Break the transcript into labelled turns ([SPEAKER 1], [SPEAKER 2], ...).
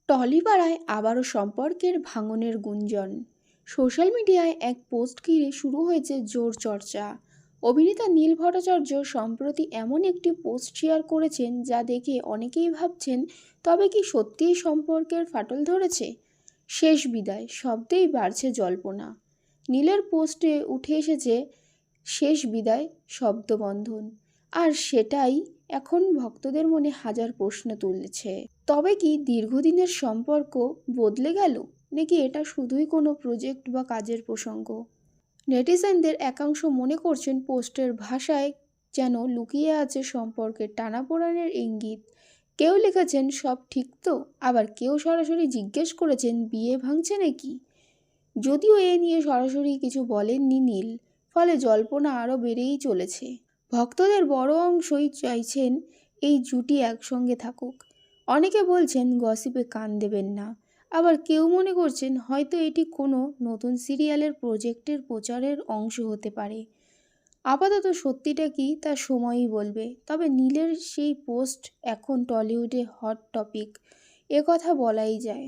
[SPEAKER 1] টলিপাড়ায় আবারও সম্পর্কের ভাঙনের গুঞ্জন। সোশ্যাল মিডিয়ায় এক পোস্ট ঘিরে শুরু হয়েছে জোর চর্চা। অভিনেতা নীল ভট্টাচার্য সম্প্রতি এমন একটি পোস্ট শেয়ার করেছেন যা দেখে অনেকেই ভাবছেন, তবে কি সত্যিই সম্পর্কের ফাটল ধরেছে? শেষ বিদায় শব্দেই বাড়ছে জল্পনা। নীলের পোস্টে উঠে এসেছে শেষ বিদায় শব্দবন্ধন, আর সেটাই এখন ভক্তদের মনে হাজার প্রশ্ন তুলছে। তবে কি দীর্ঘদিনের সম্পর্ক বদলে গেল, নাকি এটা শুধুই কোনো প্রজেক্ট বা কাজের প্রসঙ্গ? নেটিজেনদের একাংশ মনে করছেন পোস্টের ভাষায় যেন লুকিয়ে আছে সম্পর্কের টানাপোড়েনের ইঙ্গিত। কেউ লিখেছেন সব ঠিক তো, আবার কেউ সরাসরি জিজ্ঞেস করেছেন বিয়ে ভাঙছে নাকি। যদিও এ নিয়ে সরাসরি কিছু বলেননি নীল, ফলে জল্পনা আরও বেড়েই চলেছে। ভক্তদের বড় অংশই চাইছেন এই জুটি একসঙ্গে থাকুক। অনেকে বলছেন গসিপে কান দেবেন না, আবার কেউ মনে করছেন হয়তো এটি কোনো নতুন সিরিয়ালের প্রজেক্টের প্রচারের অংশ হতে পারে। আপাতত সত্যিটা কি তা সময়ই বলবে, তবে নীলের সেই পোস্ট এখন টলিউডে হট টপিক, এ কথা বলাই যায়।